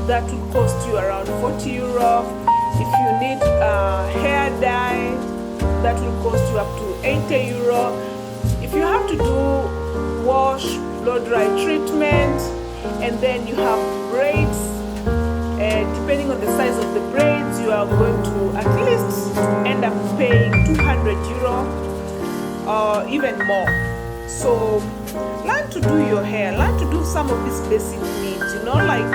that will cost you around 40 euro. If you need hair dye, that will cost you up to 80 euro. If you have to do wash, blow dry treatment, and then you have braids, depending on the size of the braids, you are going to at least end up paying 200 euro or even more. So learn to do your hair, learn to do some of these basic needs, you know, like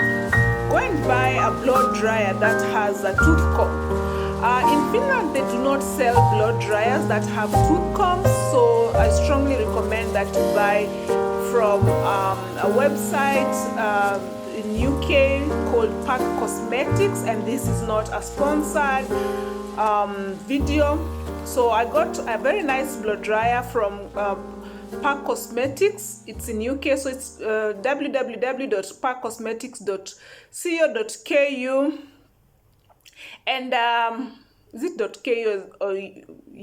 go and buy a blow dryer that has a tooth comb. In Finland, they do not sell blow dryers that have tooth combs, so I strongly recommend that you buy from a website in UK called Pack Cosmetics, and this is not a sponsored video. So I got a very nice blow dryer from Pack Cosmetics. It's in UK, so it's www.packcosmetics.co.ku, and is it .ku or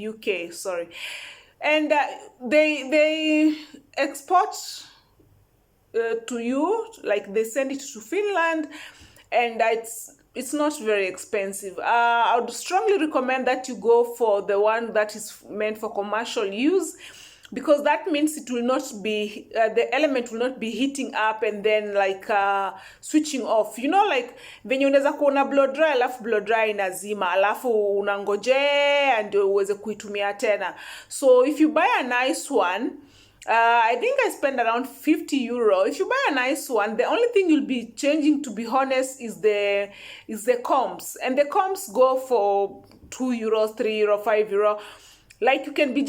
UK? Sorry. And they export to you, like they send it to Finland, and it's not very expensive. I would strongly recommend that you go for the one that is meant for commercial use, because that means it will not be the element will not be heating up and then like switching off, you know, like venye unaweza kuona blow dry alafu blow dry inazima alafu unangojea ndio uweze kuitumia tena. So if you buy a nice one, I think I spend around 50 euro. If you buy a nice one, the only thing you'll be changing, to be honest, is the combs, and the combs go for 2 euros, 3 euro, 5 euro. Like you can be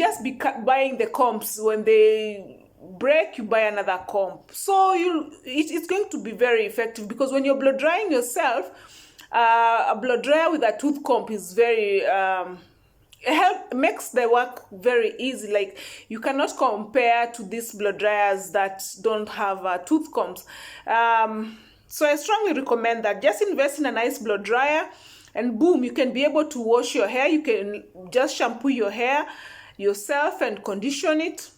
buying the combs, when they break you buy another comb. So it's going to be very effective, because when you're blow drying yourself, a blow dryer with a tooth comb is very makes the work very easy. Like you cannot compare to these blow dryers that don't have tooth combs. So I strongly recommend that. Just invest in a nice blow dryer, and boom, you can be able to wash your hair. You can just shampoo your hair yourself and condition it.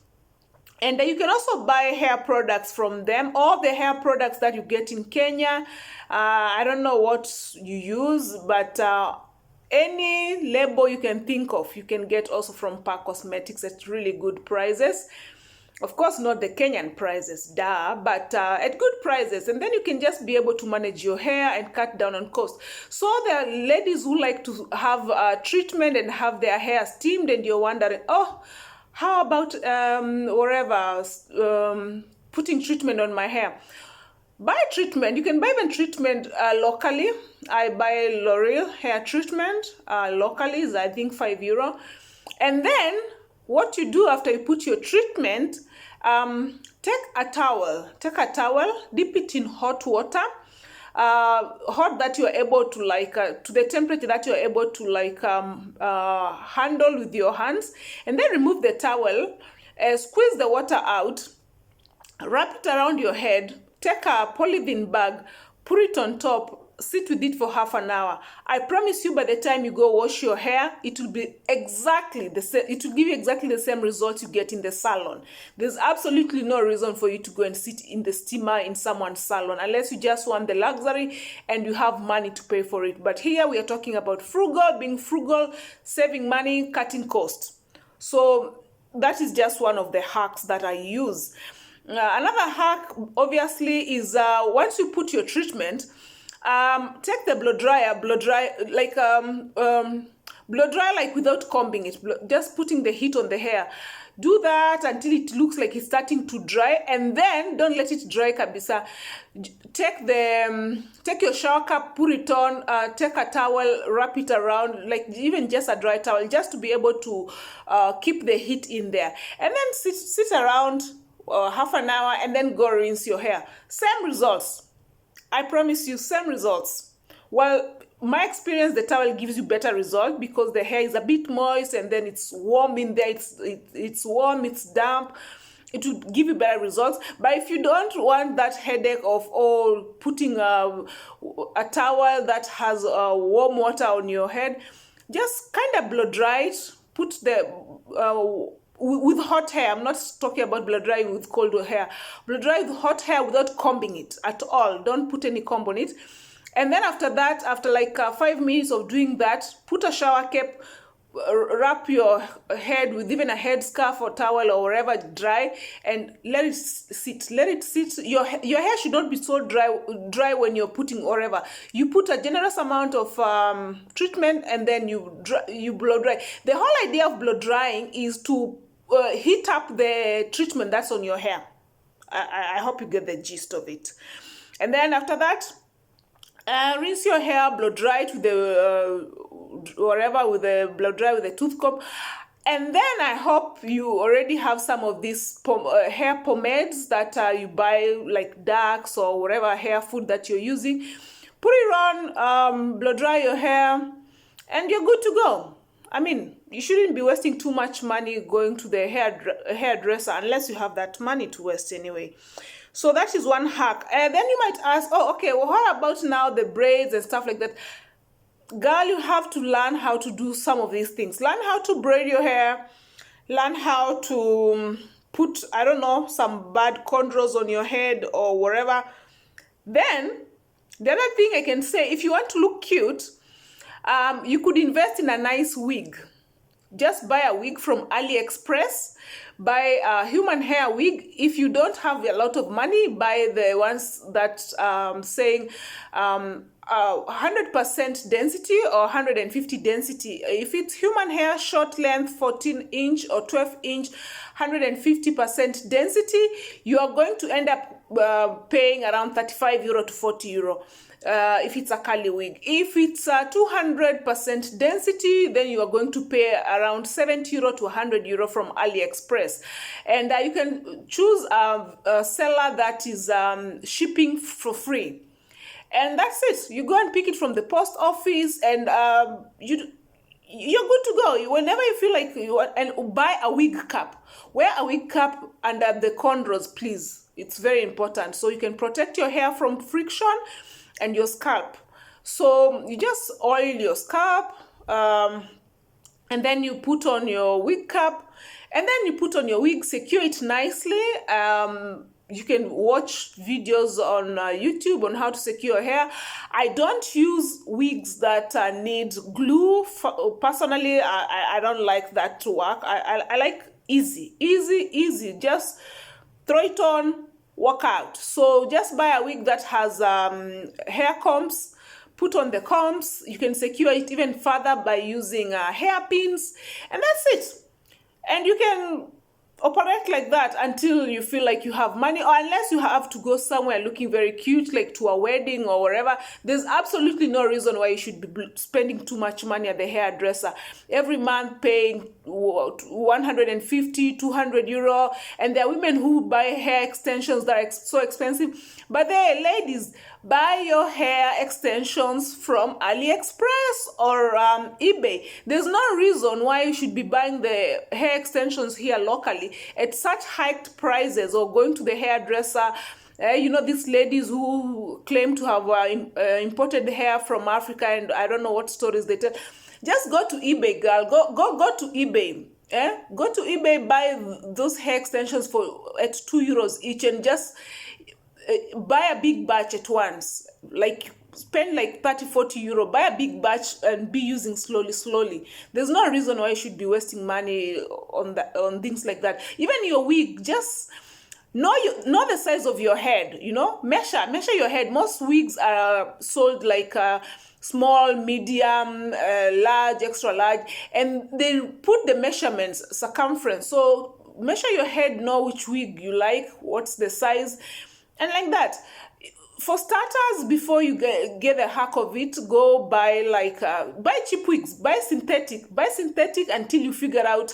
And you can also buy hair products from them, or the hair products that you get in Kenya. I don't know what you use, but any label you can think of, you can get also from Pack Cosmetics at really good prices. Of course, not the Kenyan prices, but at good prices. And then you can just be able to manage your hair and cut down on cost. So there are ladies who like to have treatment and have their hair steamed, and you're wondering, oh, how about putting treatment on my hair? Buy treatment. You can buy even treatment locally. I buy L'Oreal hair treatment locally, is I think 5 euro. And then what you do after you put your treatment, take a towel, dip it in hot water, hot that you're able to to the temperature that you're able to handle with your hands, and then remove the towel, squeeze the water out, wrap it around your head, take a polythene bag, put it on top, sit with it for half an hour. I promise you, by the time you go wash your hair, it will be exactly the same. It will give you exactly the same results you get in the salon. There's absolutely no reason for you to go and sit in the steamer in someone's salon, unless you just want the luxury and you have money to pay for it. But here we are talking about being frugal, saving money, cutting costs. So that is just one of the hacks that I use. Another hack, obviously, is once you put your treatment, take the blow dry like without combing it, just putting the heat on the hair. Do that until it looks like it's starting to dry, and then don't let it dry kabisa. Take your shower cap, put it on, take a towel, wrap it around, like even just a dry towel, just to be able to keep the heat in there, and then sit around half an hour, and then go rinse your hair. Same results. I promise you, same results. Well, my experience, the towel gives you better result because the hair is a bit moist, and then it's warm in there. It's warm, it's damp. It will give you better results. But if you don't want that headache of putting a towel that has warm water on your head, just kind of blow dry it. Put the with hot hair. I'm not talking about blow dry with cold hair. Blow dry with hot hair without combing it at all. Don't put any comb on it. And then after that, after like 5 minutes of doing that, put a shower cap, wrap your head with even a headscarf or towel or whatever dry, and let it sit. Let it sit. Your hair should not be so dry when you're putting whatever. You put a generous amount of treatment, and then you blow dry. The whole idea of blow drying is to heat up the treatment that's on your hair. I hope you get the gist of it. And then after that, rinse your hair, blow dry it with the blow dry with a tooth comb. And then I hope you already have some of these hair pomades that you buy, like Dax or whatever hair food that you're using. Put it on, blow dry your hair, and you're good to go. I mean, you shouldn't be wasting too much money going to the hairdresser unless you have that money to waste anyway. So that is one hack. And then you might ask, oh, okay, well, what about now the braids and stuff like that? Girl, you have to learn how to do some of these things. Learn how to braid your hair. Learn how to put, I don't know, some bad cornrows on your head or whatever. Then, the other thing I can say, if you want to look cute, you could invest in a nice wig. Just buy a wig from AliExpress. Buy a human hair wig. If you don't have a lot of money, buy the ones that saying 100% density or 150 density. If it's human hair, short length, 14 inch or 12 inch, 150% density, you are going to end up paying around 35 euro to 40 euro. If it's a curly wig. If it's 200% density, then you are going to pay around 70 euro to 100 euro from AliExpress. And you can choose a seller that is shipping for free. And that's it. You go and pick it from the post office, and you're good to go. Whenever you feel like you want, and buy a wig cap. Wear a wig cap under the cornrows, please. It's very important. So you can protect your hair from friction and your scalp. So you just oil your scalp, and then you put on your wig cap, and then you put on your wig, secure it nicely. You can watch videos on YouTube on how to secure your hair. I don't use wigs that need glue. Personally, I don't like that to work. I like easy. Just throw it on, walk out. So just buy a wig that has hair combs. Put on the combs. You can secure it even further by using hairpins, and that's it. And you can operate like that until you feel like you have money, or unless you have to go somewhere looking very cute, like to a wedding or whatever. There's absolutely no reason why you should be spending too much money at the hairdresser every month, paying 150, 200 euro. And there are women who buy hair extensions that are so expensive. But there, ladies, buy your hair extensions from AliExpress or eBay. There's no reason why you should be buying the hair extensions here locally at such hiked prices, or going to the hairdresser. These ladies who claim to have imported hair from Africa, and I don't know what stories they tell. Just go to eBay, girl. Go to eBay. Go to eBay, buy those hair extensions at 2 euros each, and just buy a big batch at once. Like, spend like 30-40 euro, buy a big batch and be using slowly. There's no reason why you should be wasting money on things like that. Even your wig, just know the size of your head. Measure your head. Most wigs are sold like small, medium, large, extra large, and they put the measurements, circumference. So measure your head, know which wig you like, what's the size, and like that. For starters, before you get the hack of it, go buy buy cheap wigs, buy synthetic until you figure out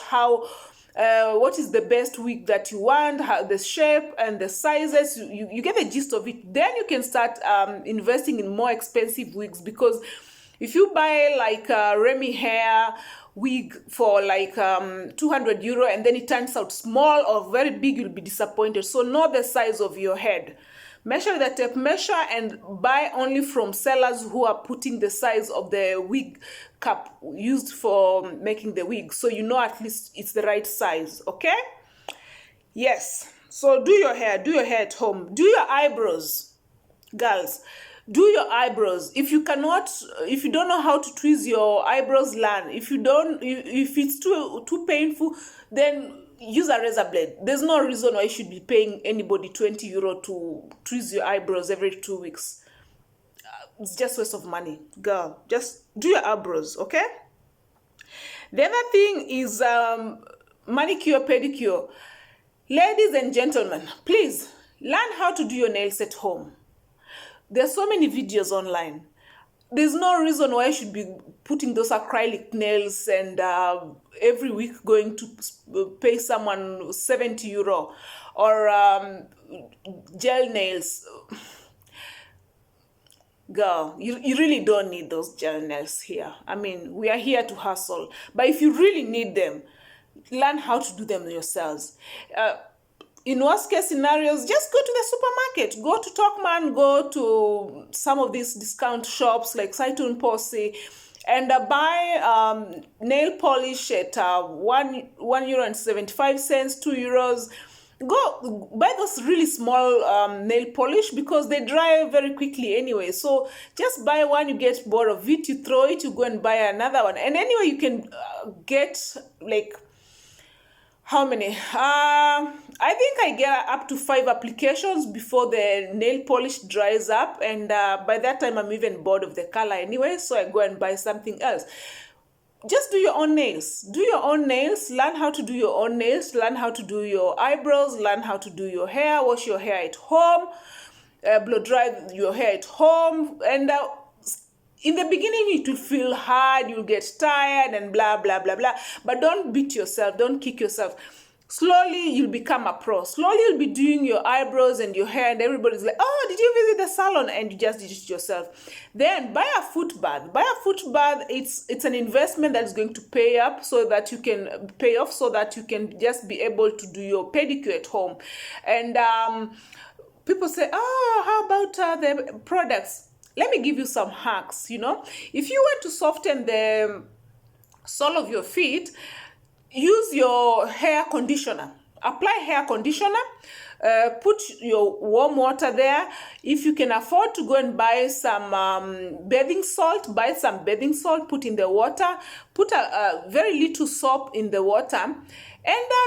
what is the best wig that you want, how the shape and the sizes. You get the gist of it. Then you can start investing in more expensive wigs, because if you buy like a Remy hair wig for like 200 euro and then it turns out small or very big, you'll be disappointed. So know the size of your head. Measure the tape measure and buy only from sellers who are putting the size of the wig cap used for making the wig, so you know at least it's the right size. Okay? Yes. So do your hair at home. Do your eyebrows, girls. Do your eyebrows. If you don't know how to twist your eyebrows, learn. If it's too painful, then use a razor blade. There's no reason why you should be paying anybody 20 euro to twist your eyebrows every 2 weeks. It's just waste of money. Girl, just do your eyebrows, okay? The other thing is manicure, pedicure. Ladies and gentlemen, please learn how to do your nails at home. There's so many videos online. There's no reason why you should be putting those acrylic nails and every week going to pay someone 70 euro or gel nails. Girl, you really don't need those gel nails here. I mean, we are here to hustle. But if you really need them, learn how to do them yourselves. In worst case scenarios, just go to the supermarket. Go to Talkman, go to some of these discount shops like Saitun Posse, and buy nail polish at €1.75, €2. Go buy those really small nail polish because they dry very quickly anyway. So just buy one, you get bored of it, you throw it, you go and buy another one. And anyway, you can get like, how many? I think I get up to 5 applications before the nail polish dries up. And by that time, I'm even bored of the color anyway. So I go and buy something else. Just do your own nails. Do your own nails. Learn how to do your own nails. Learn how to do your eyebrows. Learn how to do your hair. Wash your hair at home. Blow dry your hair at home. And in the beginning, it will feel hard. You'll get tired and blah, blah, blah, blah. But don't beat yourself. Don't kick yourself. Slowly, you'll become a pro. Slowly, you'll be doing your eyebrows and your hair, and everybody's like, oh, did you visit the salon? And you just did it yourself. Then buy a foot bath. Buy a foot bath. It's an investment that's going to pay off so that you can just be able to do your pedicure at home. And people say, oh, how about the products? Let me give you some hacks. If you want to soften the sole of your feet, use your hair conditioner. Apply hair conditioner. Put your warm water there. If you can afford to go and buy some bathing salt, buy some bathing salt, put in the water. Put a very little soap in the water and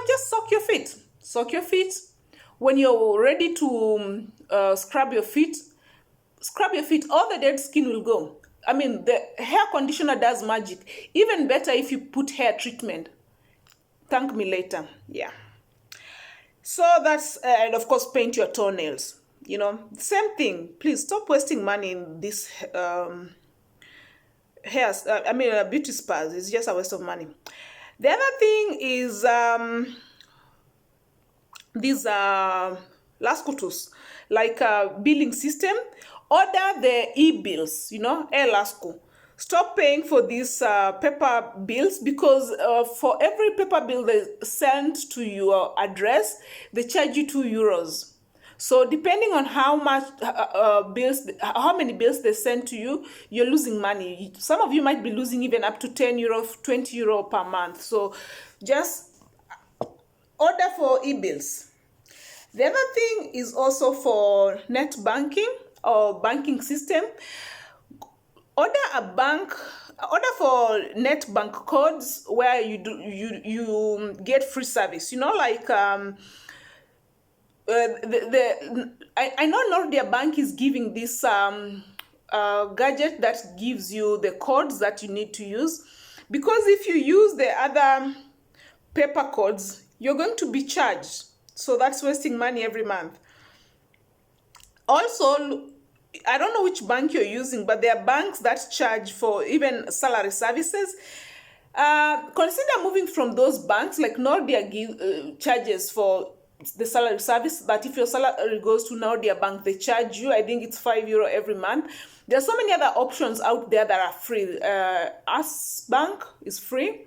just soak your feet. Soak your feet. When you're ready to scrub your feet, all the dead skin will go. I mean, the hair conditioner does magic. Even better if you put hair treatment. Thank me later. Yeah. So that's, and of course, paint your toenails. Same thing. Please stop wasting money in this beauty spas. It's just a waste of money. The other thing is these laskutus, like a billing system. Order the e-bills, e-lasku. Stop paying for these paper bills because for every paper bill they send to your address, they charge you €2. So depending on how many bills they send to you, you're losing money. Some of you might be losing even up to €10, €20 per month. So just order for e-bills. The other thing is also for net banking or banking system. Order for net bank codes where you get free service. Like I know Nordea Bank is giving this gadget that gives you the codes that you need to use, because if you use the other paper codes, you're going to be charged. So that's wasting money every month. Also, I don't know which bank you're using, but there are banks that charge for even salary services. Consider moving from those banks. Like Nordea charges for the salary service, but if your salary goes to Nordea Bank, they charge you, I think it's €5 every month. There are so many other options out there that are free. Us Bank is free.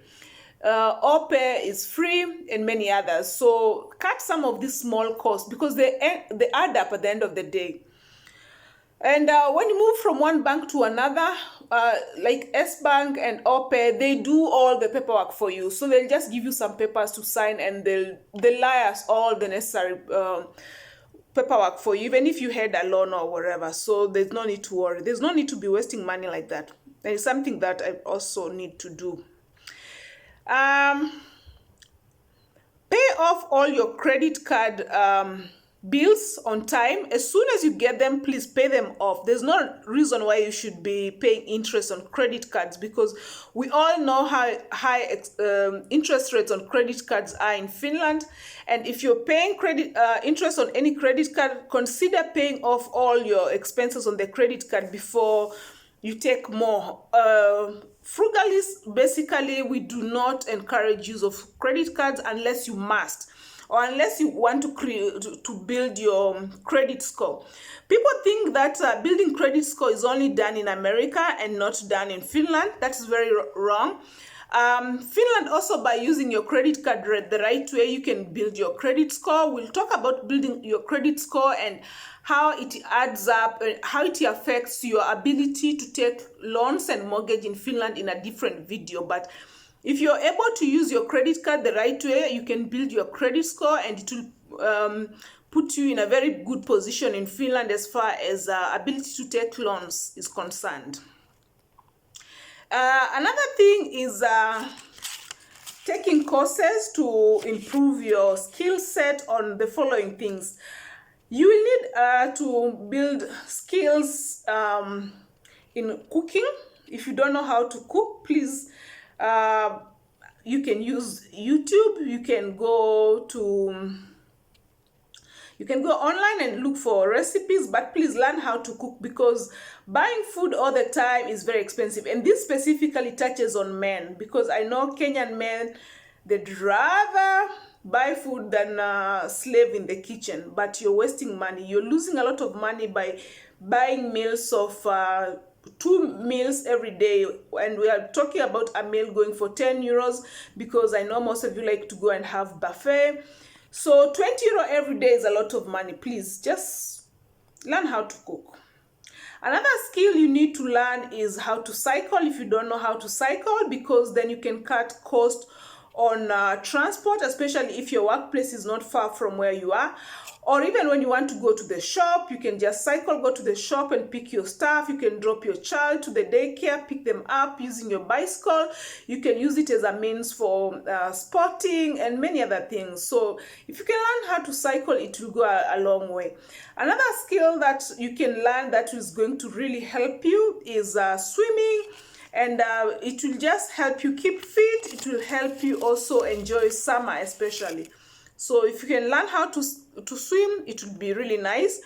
Ope is free, and many others. So cut some of these small costs because they add up at the end of the day. And when you move from one bank to another, like S Bank and Ope, they do all the paperwork for you. So they'll just give you some papers to sign, and they'll liaise all the necessary paperwork for you, even if you had a loan or whatever. So there's no need to worry. There's no need to be wasting money like that. And it's something that I also need to do. Pay off all your credit card bills on time. As soon as you get them, please pay them off. There's no reason why you should be paying interest on credit cards, because we all know how high interest rates on credit cards are in Finland. And if you're paying interest on any credit card, consider paying off all your expenses on the credit card before you take more. Frugalists, basically, we do not encourage use of credit cards unless you must, or unless you want to build your credit score. People think that building credit score is only done in America and not done in Finland. That's very wrong. Finland also, by using your credit card the right way, you can build your credit score. We'll talk about building your credit score and how it adds up, how it affects your ability to take loans and mortgage in Finland in a different video. But if you're able to use your credit card the right way, you can build your credit score, and it will put you in a very good position in Finland as far as ability to take loans is concerned. Another thing is taking courses to improve your skill set on the following things. You will need to build skills in cooking. If you don't know how to cook, please, you can use YouTube. You can go online and look for recipes, but please learn how to cook, because buying food all the time is very expensive. And this specifically touches on men, because I know Kenyan men, they'd rather buy food than slave in the kitchen, but you're wasting money. You're losing a lot of money by buying meals of 2 meals every day, and we are talking about a meal going for 10 euros, because I know most of you like to go and have buffet. So 20 euro every day is a lot of money. Please just learn how to cook. Another skill you need to learn is how to cycle, if you don't know how to cycle, because then you can cut cost on transport, especially if your workplace is not far from where you are. Or even when you want to go to the shop, you can just cycle, go to the shop and pick your stuff. You can drop your child to the daycare, pick them up using your bicycle. You can use it as a means for sporting and many other things. So if you can learn how to cycle, it will go a long way. Another skill that you can learn that is going to really help you is swimming. And it will just help you keep fit. It will help you also enjoy summer especially. So if you can learn how to swim, it would be really nice.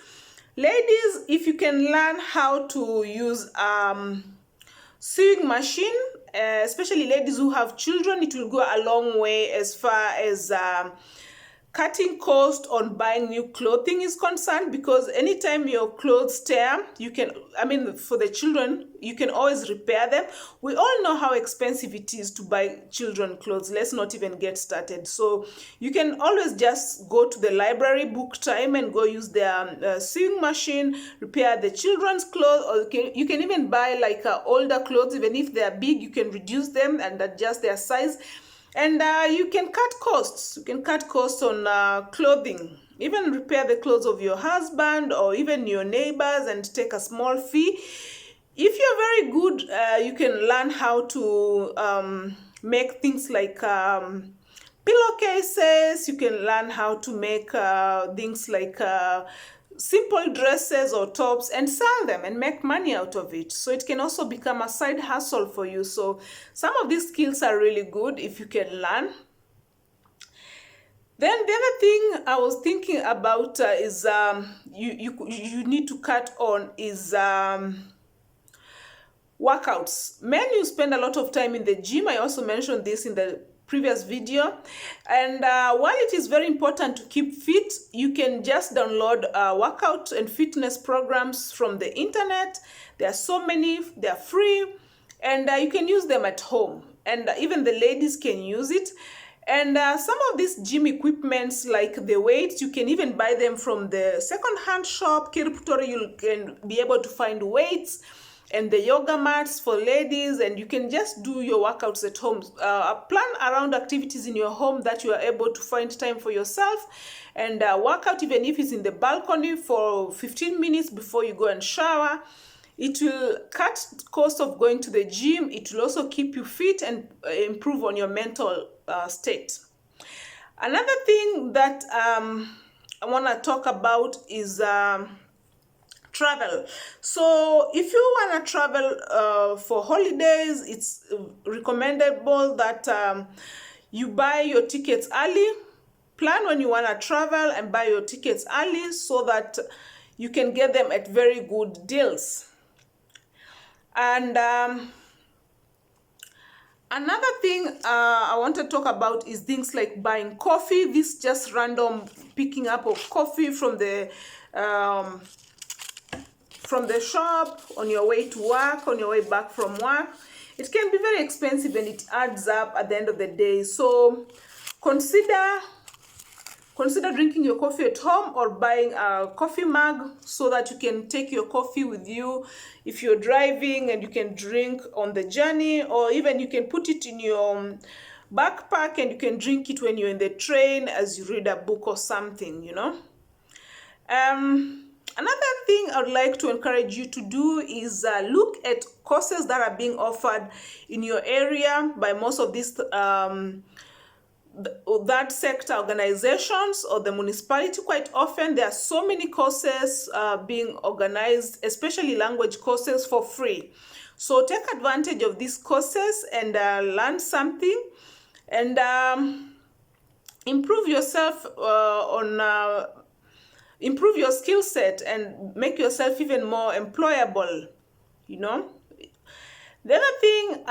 Ladies, if you can learn how to use sewing machine, especially ladies who have children, it will go a long way as far as cutting cost on buying new clothing is concerned, because anytime your clothes tear, you can, for the children, you can always repair them. We all know how expensive it is to buy children clothes. Let's not even get started. So you can always just go to the library, book time, and go use their sewing machine, repair the children's clothes, or you can even buy like older clothes. Even if they're big, you can reduce them and adjust their size. And you can cut costs. You can cut costs on clothing. Even repair the clothes of your husband or even your neighbors and take a small fee. If you're very good, you can learn how to make things like pillowcases. You can learn how to make things like simple dresses or tops and sell them and make money out of it. So it can also become a side hustle for you. So some of these skills are really good if you can learn. Then the other thing I was thinking about is you need to cut on is workouts. Men, you spend a lot of time in the gym. I also mentioned this in the previous video. And while it is very important to keep fit, you can just download workout and fitness programs from the internet. There are so many, they're free, and you can use them at home. And even the ladies can use it. And some of these gym equipments, like the weights, you can even buy them from the second-hand shop. Kirputori, you can be able to find weights. and the yoga mats for ladies, and you can just do your workouts at home. Plan around activities in your home that you are able to find time for yourself, and work out, even if it's in the balcony, for 15 minutes before you go and shower. It will cut the cost of going to the gym. It will also keep you fit and improve on your mental state. Another thing that I want to talk about is travel. So if you want to travel for holidays, it's recommendable that you buy your tickets early. Plan when you want to travel and buy your tickets early so that you can get them at very good deals. And another thing I want to talk about is things like buying coffee. This just random picking up of coffee from the shop on your way to work, on your way back from work. It can be very expensive and it adds up at the end of the day. So consider drinking your coffee at home or buying a coffee mug so that you can take your coffee with you if you're driving, and you can drink on the journey, or even you can put it in your backpack and you can drink it when you're in the train as you read a book or something, you know. Another thing I would like to encourage you to do is look at courses that are being offered in your area by most of these that sector organizations or the municipality. Quite often there are so many courses being organized, especially language courses, for free. So take advantage of these courses and learn something, and improve yourself improve your skill set and make yourself even more employable, you know. The other thing,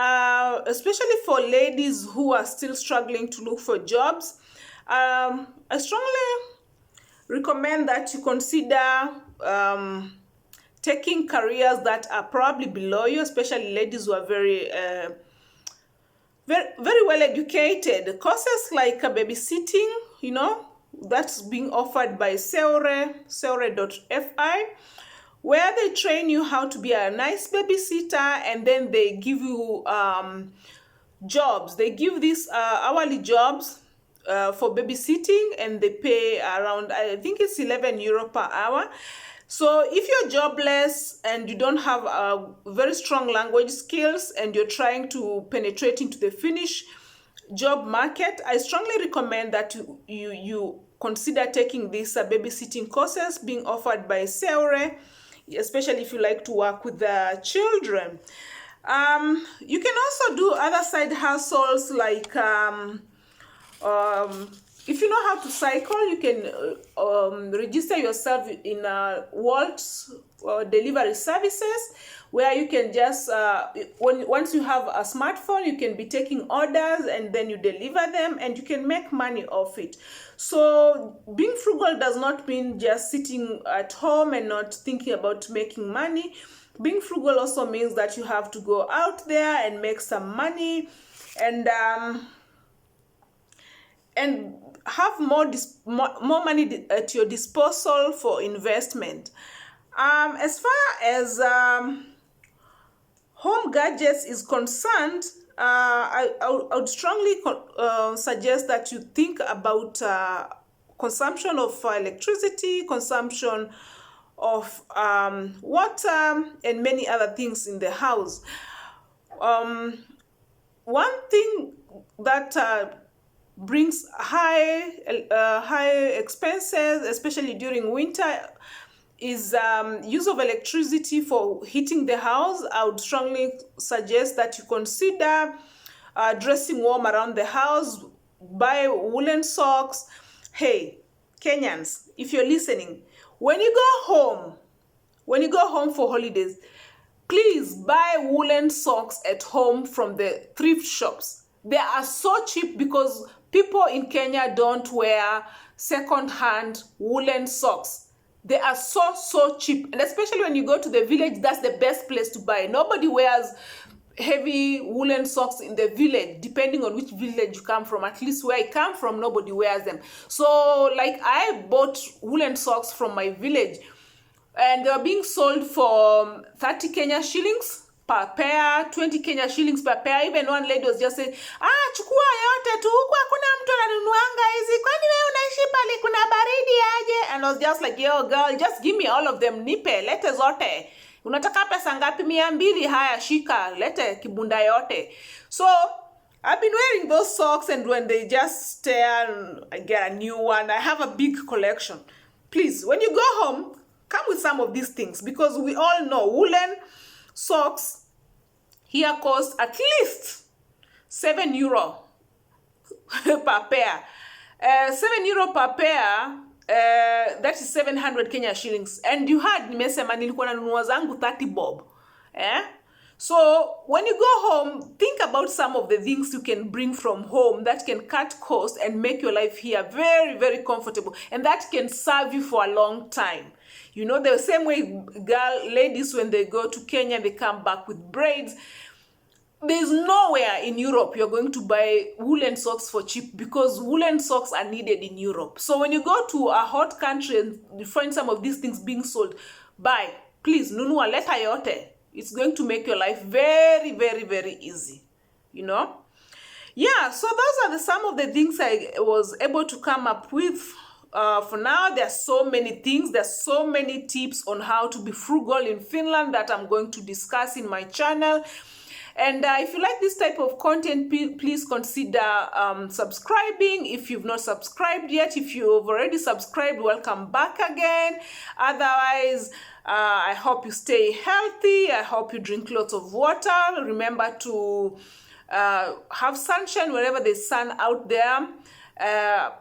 especially for ladies who are still struggling to look for jobs, I strongly recommend that you consider taking careers that are probably below you, especially ladies who are very well educated. Courses like babysitting, you know, that's being offered by seure.fi, where they train you how to be a nice babysitter, and then they give you jobs. They give these hourly jobs for babysitting, and they pay around, I think it's €11 per hour. So if you're jobless and you don't have very strong language skills and you're trying to penetrate into the Finnish job market, I strongly recommend that you consider taking these babysitting courses being offered by Seure, especially if you like to work with the children. You can also do other side hustles like if you know how to cycle, you can register yourself in Wolt delivery services, where you can just once you have a smartphone, you can be taking orders and then you deliver them and you can make money off it. So being frugal does not mean just sitting at home and not thinking about making money. Being frugal also means that you have to go out there and make some money and have more money at your disposal for investment. As far as home gadgets is concerned, I would strongly suggest that you think about consumption of electricity, consumption of water, and many other things in the house. One thing that brings high expenses, especially during winter, is use of electricity for heating the house. I would strongly suggest that you consider dressing warm around the house. Buy woolen socks. Hey, Kenyans, if you're listening, when you go home for holidays, please buy woolen socks at home from the thrift shops. They are so cheap because people in Kenya don't wear second-hand woolen socks. They are so cheap, and especially when you go to the village, that's the best place to buy. Nobody wears heavy woolen socks in the village, depending on which village you come from. At least where I come from, nobody wears them. So like I bought woolen socks from my village. and they were being sold for 30 Kenya shillings per pair, 20 Kenya shillings per pair. Even one lady was just saying, chukua yote tu, huku hakuna mtu ananunuanga hizi, kwani wewe unaishi pale kuna baridi aje? And I was just like, yo girl, just give me all of them, nipe, lete zote. Unataka pesa ngapi? 200? Haya, shika, lete kibunda yote. So I've been wearing those socks, and when they just tear, I get a new one. I have a big collection. Please, when you go home, come with some of these things, because we all know woolen socks here cost at least €7 per pair. €7 per pair, that is 700 Kenya shillings. And you had nimesema nilikuwa nanunua zangu 30 bob. So when you go home, think about some of the things you can bring from home that can cut costs and make your life here very, very comfortable, and that can serve you for a long time. You know, the same way ladies, when they go to Kenya, they come back with braids. There's nowhere in Europe you're going to buy woolen socks for cheap, because woolen socks are needed in Europe. So when you go to a hot country and you find some of these things being sold, buy. Please, nunua, leta yote. It's going to make your life very, very, very easy, you know? Yeah, so those are some of the things I was able to come up with. For now, there are so many things. There's so many tips on how to be frugal in Finland that I'm going to discuss in my channel. And if you like this type of content, please consider subscribing if you've not subscribed yet. If you've already subscribed, welcome back again. Otherwise, I hope you stay healthy. I hope you drink lots of water. Remember to have sunshine wherever there's sun out there.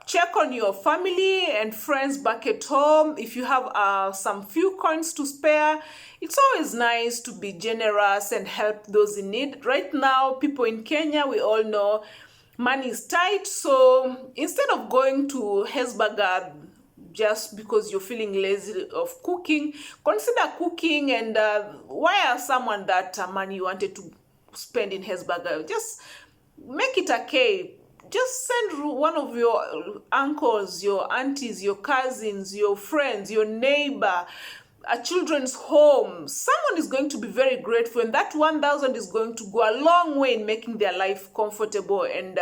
Check on your family and friends back at home. If you have some few coins to spare, it's always nice to be generous and help those in need. Right now, people in Kenya, we all know money is tight. So instead of going to Hesburger just because you're feeling lazy of cooking, consider cooking and wire someone that money you wanted to spend in Hesburger. Just make it a K. Just send one of your uncles, your aunties, your cousins, your friends, your neighbor, a children's home. Someone is going to be very grateful, and that 1,000 is going to go a long way in making their life comfortable and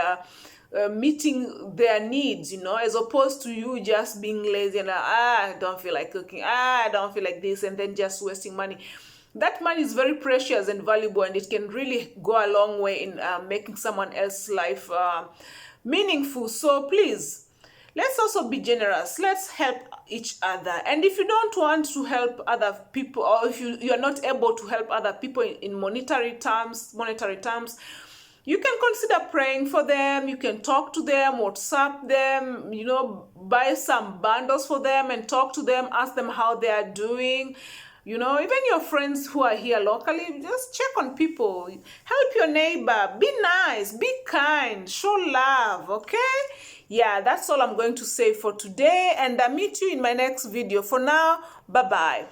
meeting their needs, you know, as opposed to you just being lazy and I don't feel like cooking, I don't feel like this, and then just wasting money. That money is very precious and valuable, and it can really go a long way in making someone else's life meaningful. So please, let's also be generous. Let's help each other. And if you don't want to help other people, or if you are not able to help other people in monetary terms, you can consider praying for them. You can talk to them, WhatsApp them, you know, buy some bundles for them and talk to them, ask them how they are doing. You know, even your friends who are here locally, just check on people. Help your neighbor. Be nice. Be kind. Show love. Okay? Yeah, that's all I'm going to say for today. And I'll meet you in my next video. For now, bye-bye.